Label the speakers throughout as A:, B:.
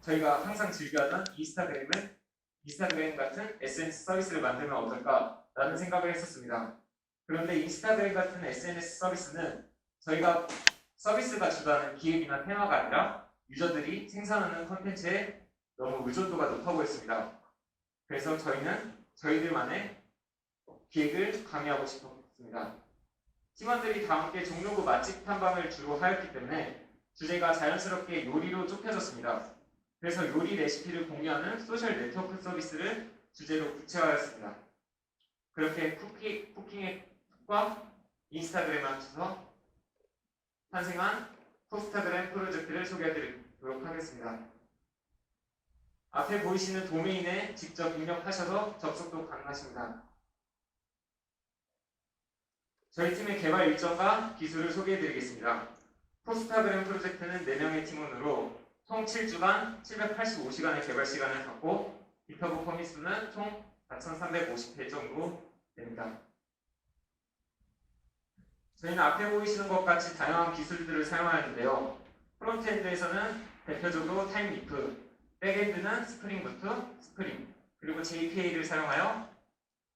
A: 저희가 항상 즐겨하던 인스타그램 같은 SNS 서비스를 만들면 어떨까라는 생각을 했었습니다. 그런데 인스타그램 같은 SNS 서비스는 저희가 서비스가 주도하는 기획이나 테마가 아니라 유저들이 생산하는 콘텐츠에 너무 의존도가 높아 보였습니다. 그래서 저희는 저희들만의 기획을 강의하고 싶었습니다. 팀원들이 다 함께 종로구 맛집 탐방을 주로 하였기 때문에 주제가 자연스럽게 요리로 좁혀졌습니다. 그래서 요리 레시피를 공유하는 소셜 네트워크 서비스를 주제로 구체화하였습니다. 그렇게 쿠킹의 과 인스타그램 합쳐서 탄생한 포스타그램 프로젝트를 소개해드리도록 하겠습니다. 앞에 보이시는 도메인에 직접 입력하셔서 접속도 가능하십니다. 저희 팀의 개발 일정과 기술을 소개해드리겠습니다. 포스타그램 프로젝트는 4명의 팀원으로 총 7주간 785시간의 개발 시간을 갖고 기터브 커밋 수는 총 4,350회 정도 됩니다. 저희는 앞에 보이시는 것 같이 다양한 기술들을 사용하는데요. 프론트엔드에서는 대표적으로 타임리프, 백엔드는 스프링부트, 스프링, 그리고 JPA를 사용하여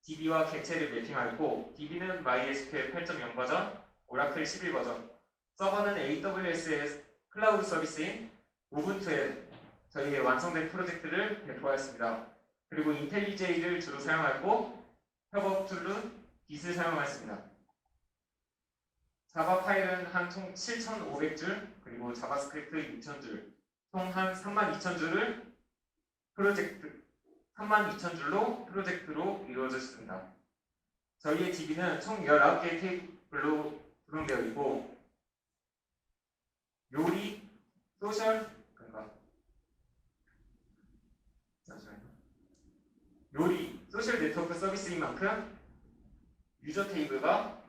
A: DB와 객체를 매핑하였고 DB는 MySQL 8.0 버전, 오라클 11 버전, 서버는 AWS의 클라우드 서비스인 우분투에 저희의 완성된 프로젝트를 배포하였습니다. 그리고 인텔리제이를 주로 사용하였고 협업 툴은 Git을 사용하였습니다. 자바 파일은 한 총 7,500줄, 그리고 자바스크립트 6,000줄, 총 한 32,000줄을 32,000줄로 프로젝트로 이루어졌습니다. 저희의 DB는 총 19개의 테이블로 구성되어 있고 요리, 소셜, 네트워크 서비스인 만큼 유저 테이블과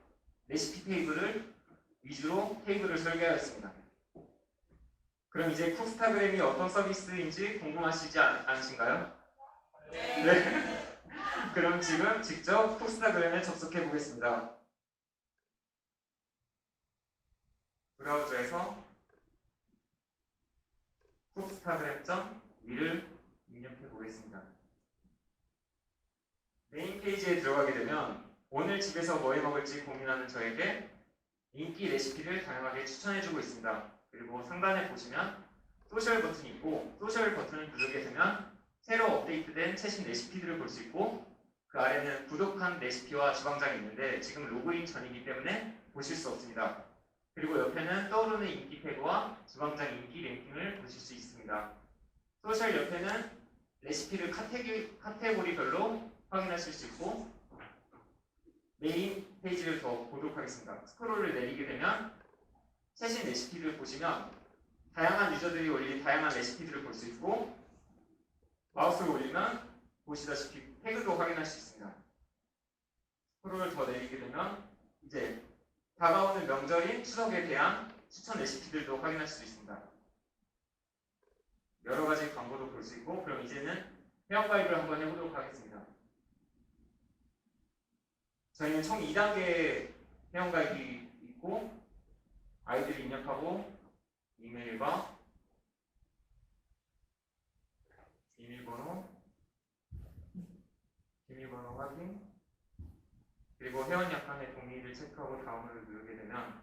A: 레시피 테이블을 위주로 테이블을 설계하였습니다. 그럼 이제 포스타그램이 어떤 서비스인지 궁금하시지 않으신가요? 네. 그럼 지금 직접 포스타그램에 접속해 보겠습니다. 브라우저에서 포스타그램.위를 입력해 보겠습니다. 메인 페이지에 들어가게 되면 오늘 집에서 뭐 해 먹을지 고민하는 저에게 인기 레시피를 다양하게 추천해주고 있습니다. 그리고 상단에 보시면 소셜 버튼이 있고 소셜 버튼을 누르게 되면 새로 업데이트된 최신 레시피들을 볼 수 있고 그 아래는 구독한 레시피와 주방장이 있는데 지금 로그인 전이기 때문에 보실 수 없습니다. 그리고 옆에는 떠오르는 인기 태그와 주방장 인기 랭킹을 보실 수 있습니다. 소셜 옆에는 레시피를 카테고리별로 확인하실 수 있고 메인 페이지를 더 보도록 하겠습니다. 스크롤을 내리게 되면 최신 레시피를 보시면 다양한 유저들이 올린 다양한 레시피들을 볼 수 있고 마우스를 올리면 보시다시피 태그도 확인할 수 있습니다. 스크롤을 더 내리게 되면 이제 다가오는 명절인 추석에 대한 추천 레시피들도 확인할 수 있습니다. 여러 가지 광고도 볼 수 있고 그럼 이제는 회원가입을 한번 해보도록 하겠습니다. 저희는 총 2단계 회원가입이 있고 아이디를 입력하고 이메일과 비밀번호 확인 그리고 회원 약관의 동의를 체크하고 다음을 누르게 되면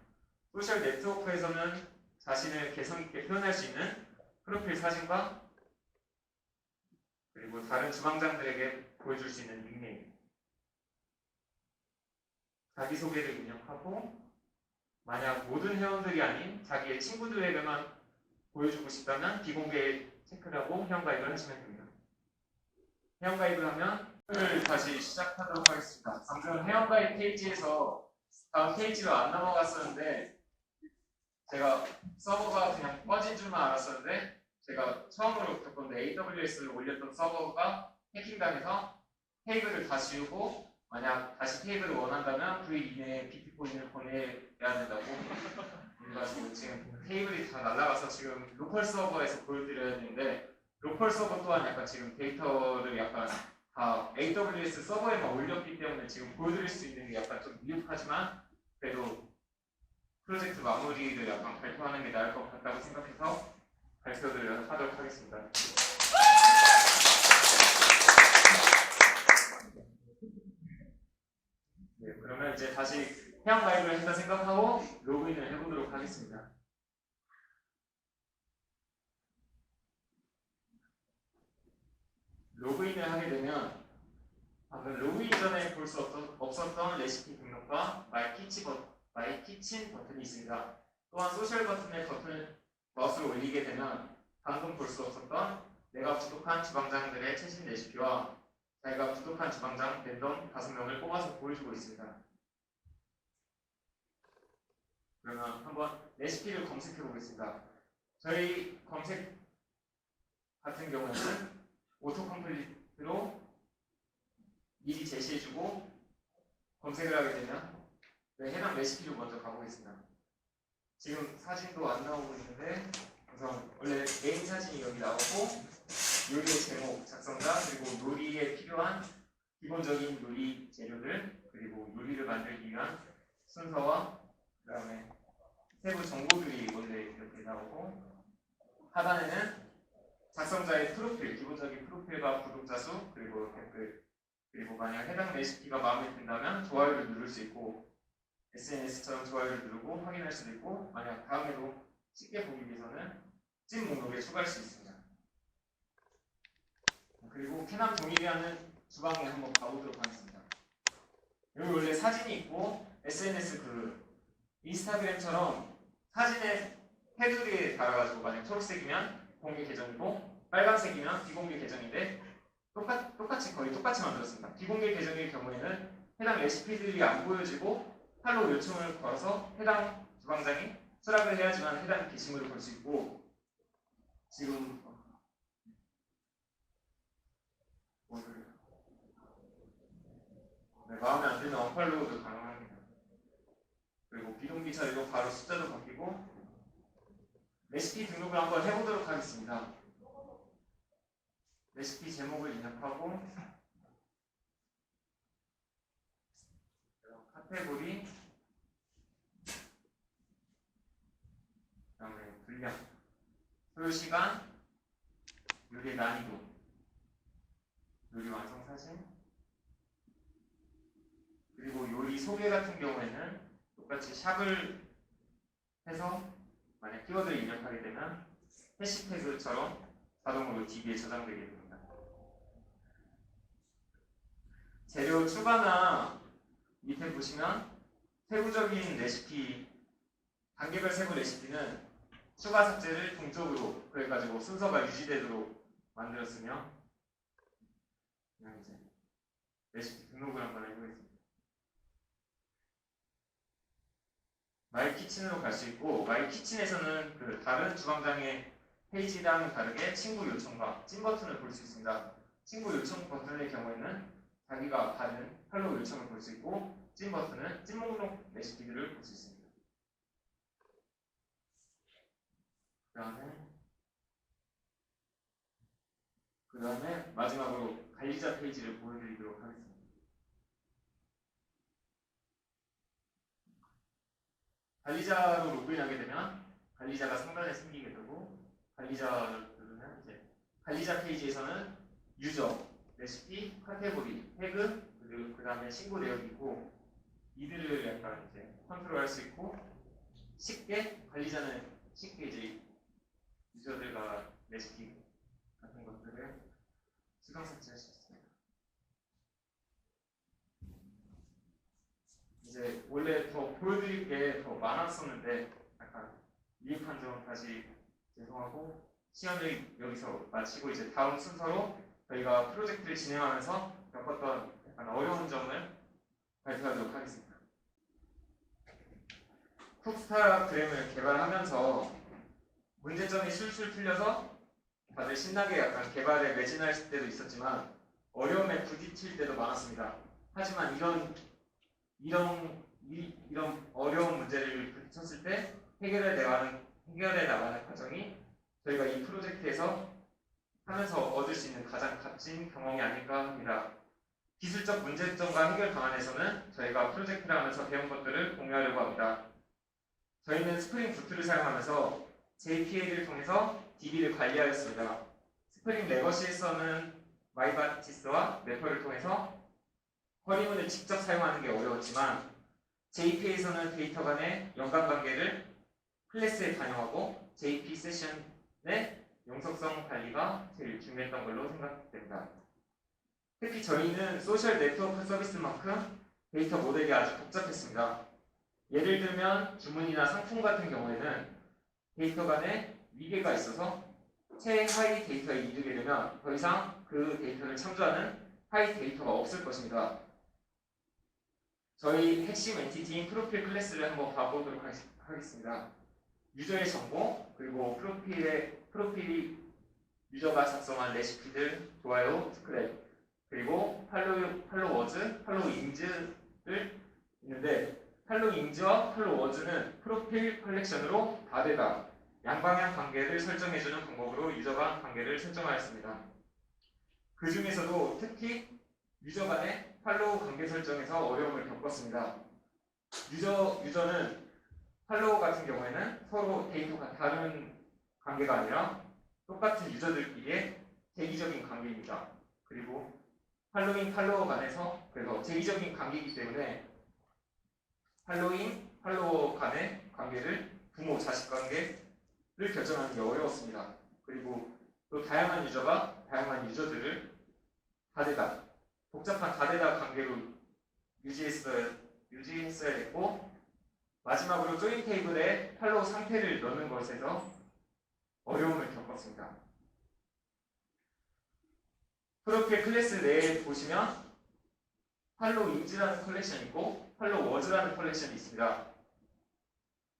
A: 소셜 네트워크에서는 자신을 개성있게 표현할 수 있는 프로필 사진과 그리고 다른 주방장들에게 보여줄 수 있는 닉네임 자기소개를 입력하고 만약 모든 회원들이 아닌 자기의 친구들에게만 보여주고 싶다면 비공개 체크를 하고 회원가입을 하시면 됩니다. 회원가입을 하면 다시 시작하도록 하겠습니다. 방금 회원가입 페이지에서 다음 페이지로 안 넘어갔었는데 제가 서버가 그냥 꺼진 줄만 알았었는데 제가 처음으로 겪은 AWS를 올렸던 서버가 해킹당해서 테이블을 다 지우고 만약 다시 테이블을 원한다면 그 이내에 비트코인을 보내야 된다고 그래가지고 지금 테이블이 다 날아가서 지금 로컬 서버에서 보여드려야 되는데 로컬 서버 또한 약간 지금 데이터를 약간 다 AWS 서버에만 올렸기 때문에 지금 보여드릴 수 있는 게 약간 좀 미흡하지만 그래도 프로젝트 마무리를 약간 발표하는 게 나을 것 같다고 생각해서 발표를 하도록 하겠습니다. 네, 그러면 이제 다시 회원 가입을 했다 생각하고 로그인을 해보도록 하겠습니다. 로그인을 하게 되면 방금 로그인 전에 볼 수 없었던 레시피 등록과 마이 키친 버튼이 있습니다. 또한 소셜 버튼의 마우스를 올리게 되면 방금 볼 수 없었던 내가 구독한 주방장들의 최신 레시피와 자기가 구독한 주방장 랜덤 5명을 뽑아서 보여주고 있습니다. 그러면 한번 레시피를 검색해 보겠습니다. 저희 검색 같은 경우에는 오토 컴플리트로 미리 제시해주고 검색을 하게 되면 해당 레시피로 먼저 가보겠습니다. 지금 사진도 안 나오고 있는데 우선 원래 메인 사진이 여기 나오고 요리의 제목, 작성자, 그리고 요리에 필요한 기본적인 요리 재료들, 그리고 요리를 만들기 위한 순서와 그 다음에 세부 정보들이 원래 이렇게 나오고 하단에는 작성자의 프로필, 기본적인 프로필과 구독자 수, 그리고 댓글, 그리고 만약 해당 레시피가 마음에 든다면 좋아요를 누를 수 있고 SNS처럼 좋아요를 누르고 확인할 수도 있고 만약 다음에도 쉽게 보기 위해서는 찐 목록에 추가할 수 있습니다. 그리고 캐남 동일이라는 주방에 한번 가보도록 하겠습니다. 여기 원래 사진이 있고 SNS 인스타그램처럼 사진에 테두리에 달아가지고 만약 초록색이면 공개 계정이고 빨간색이면 비공개 계정인데 똑같이 거의 똑같이 만들었습니다. 비공개 계정일 경우에는 해당 레시피들이 안 보여지고 팔로우 요청을 걸어서 해당 주방장이 수락을 해야지만 해당 게시물을 볼 수 있고 지금 마음에 안 드는 언팔로우도 가능합니다. 그리고 비공개 처리로 바로 숫자도 바뀌고 레시피 등록을 한번 해보도록 하겠습니다. 레시피 제목을 입력하고 카테고리 그다음에 분량 소요 시간 요리 난이도 요리 완성 사진 그리고 요리 소개 같은 경우에는 똑같이 샵을 해서 만약 키워드를 입력하게 되면 해시태그처럼 자동으로 DB에 저장되게 됩니다. 재료 추가나 밑에 보시면 세부적인 레시피 단계별 세부 레시피는 추가 삭제를 동적으로 그래가지고 순서가 유지되도록 만들었으며 그냥 이제 레시피 등록을 한번 해보겠습니다. 마이 키친으로 갈 수 있고 마이 키친에서는 그 다른 주방장의 페이지랑은 다르게 친구 요청과 찐 버튼을 볼 수 있습니다. 친구 요청 버튼의 경우에는 자기가 받은 팔로우 요청을 볼 수 있고 찐 버튼은 찐 목록 레시피들을 볼 수 있습니다. 그 다음에 마지막으로 관리자 페이지를 보여드리도록 하겠습니다. 관리자로 로그인하게 되면 관리자가 상단에 생기게 되고 관리자를 누르면 이제 관리자 페이지에서는 유저, 레시피, 카테고리, 태그 그리고 그 다음에 신고 내역이 있고 이들을 약간 이제 컨트롤할 수 있고 관리자는 쉽게 이제 유저들과 레시피 같은 것들을 수동 삭제할 수 있습니다. 이제 원래 더 보여드릴 게 더 많았었는데 약간 미흡한 점 다시 죄송하고 시연을 여기서 마치고 이제 다음 순서로 저희가 프로젝트를 진행하면서 겪었던 약간 어려운 점을 발표하도록 하겠습니다. 쿡스타그램을 개발하면서 문제점이 술술 풀려서 다들 신나게 약간 개발에 매진할 때도 있었지만 어려움에 부딪힐 때도 많았습니다. 하지만 이런 어려운 문제를 부딪혔을 때 해결해 나가는 과정이 저희가 이 프로젝트에서 하면서 얻을 수 있는 가장 값진 경험이 아닐까 합니다. 기술적 문제점과 해결 방안에서는 저희가 프로젝트를 하면서 배운 것들을 공유하려고 합니다. 저희는 스프링 부트를 사용하면서 JPA를 통해서 DB를 관리하였습니다. 스프링 레거시에서는 마이바티스와 매퍼를 통해서 허리문을 직접 사용하는 게 어려웠지만 JP에서는 데이터 간의 연관관계를 클래스에 반영하고 JP 세션의 용속성 관리가 제일 중요했던 걸로 생각됩니다. 특히 저희는 소셜 네트워크 서비스만큼 데이터 모델이 아주 복잡했습니다. 예를 들면 주문이나 상품 같은 경우에는 데이터 간에 위계가 있어서 최하위 데이터에 이르게 되면 더 이상 그 데이터를 참조하는 하위 데이터가 없을 것입니다. 저희 핵심 엔티티인 프로필 클래스를 한번 봐보도록 하겠습니다. 유저의 정보, 그리고 프로필이 유저가 작성한 레시피들, 좋아요, 스크랩, 그리고 팔로워즈, 팔로잉즈를 있는데 팔로잉즈와 팔로워즈는 프로필 컬렉션으로 다되다 양방향 관계를 설정해주는 방법으로 유저 간 관계를 설정하였습니다. 그 중에서도 특히 유저 간의 팔로우 관계 설정에서 어려움을 겪었습니다. 유저는 팔로우 같은 경우에는 서로 데이터가 다른 관계가 아니라 똑같은 유저들끼리의 대기적인 관계입니다. 그리고 팔로잉, 팔로워 간에서 그래서 대기적인 관계이기 때문에 팔로잉, 팔로워 간의 관계를 부모, 자식 관계를 결정하는 게 어려웠습니다. 그리고 또 다양한 유저가 다양한 유저들을 다대다, 복잡한 다대다 관계로 유지했어야 됐고 마지막으로 조인 테이블에 팔로우 상태를 넣는 것에서 어려움을 겪었습니다. 프로필 클래스 내에 보시면 팔로잉즈라는 컬렉션이 있고 팔로워즈라는 컬렉션이 있습니다.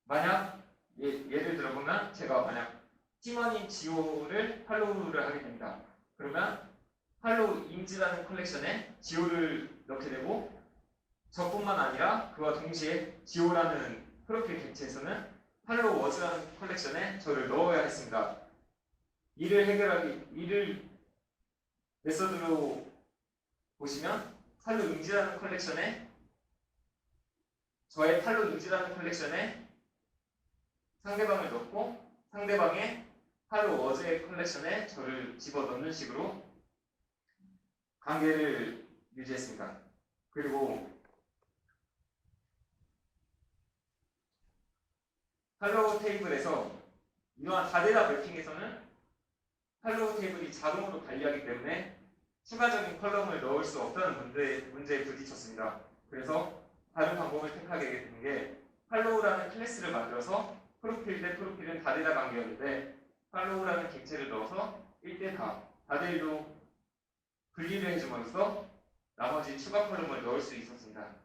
A: 만약 예를 들어보면 제가 만약 팀원인 지오를 팔로우를 하게 됩니다. 그러면 팔로잉즈라는 컬렉션에 지오를 넣게 되고 저뿐만 아니라 그와 동시에 지오라는 프로필 객체에서는 팔로워즈라는 컬렉션에 저를 넣어야 했습니다. 이를 메서드로 보시면 팔로잉즈라는 컬렉션에 저의 팔로잉즈라는 컬렉션에 상대방을 넣고 상대방의 팔로워즈의 컬렉션에 저를 집어넣는 식으로 관계를 유지했습니다. 그리고 팔로우 테이블에서 이러한 다대다 매핑에서는 팔로우 테이블이 자동으로 관리하기 때문에 추가적인 컬럼을 넣을 수 없다는 문제에 부딪혔습니다. 그래서 다른 방법을 택하게 된 게 팔로우라는 클래스를 만들어서 프로필 대 프로필은 다대다 관계였는데 팔로우라는 객체를 넣어서 1대 다대일로 분리를 해줌으로써 나머지 추가 컬럼을 넣을 수 있었습니다.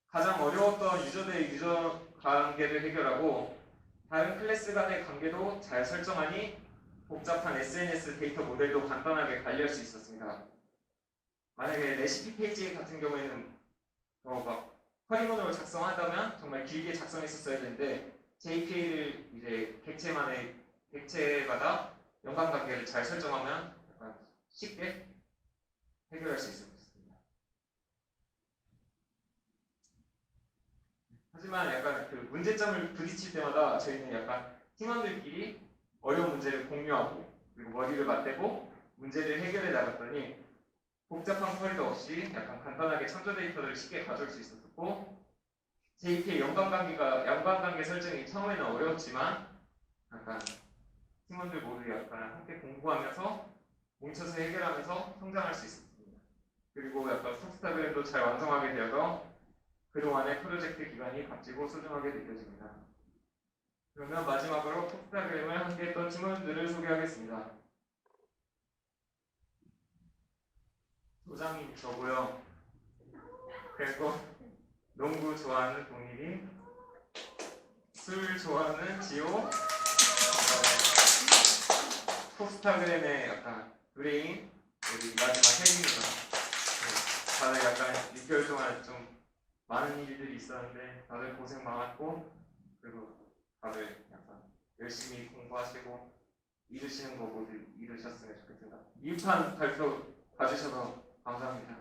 A: 가장 어려웠던 유저 대 유저 관계를 해결하고 다른 클래스 간의 관계도 잘 설정하니 복잡한 SNS 데이터 모델도 간단하게 관리할 수 있었습니다. 만약에 레시피 페이지 같은 경우에는 막 허리문으로 작성한다면 정말 길게 작성했었어야 되는데 JPA를 이제 객체마다 연관관계를 잘 설정하면 약간 쉽게 해결할 수 있습니다. 하지만 약간 그 문제점을 부딪힐 때마다 저희는 약간 팀원들끼리 어려운 문제를 공유하고 그리고 머리를 맞대고 문제를 해결해 나갔더니 복잡한 쿼리도 없이 약간 간단하게 참조 데이터를 쉽게 가져올 수 있었고 JP의 연관관계 설정이 처음에는 어려웠지만 약간 팀원들 모두 약간 함께 공부하면서 뭉쳐서 해결하면서 성장할 수 있었습니다. 그리고 약간 톱스타그램도 잘 완성하게 되어서 그동안의 프로젝트 기간이 값지고 소중하게 느껴집니다. 그러면 마지막으로 톱스타그램을 함께 했던 팀원들을 소개하겠습니다. 소장님 저고요. 그리고 농구 좋아하는 동일이, 술 좋아하는 지호, 톱스타그램의 약간 브레인, 우리 마지막 혜림이가 다들 약간 6개월 동안 좀 많은 일들이 있었는데 다들 고생 많았고 그리고 다들 약간 열심히 공부하시고 이루시는 거 모두 이루셨으면 좋겠습니다. 2판 발표 봐주셔서 감사합니다.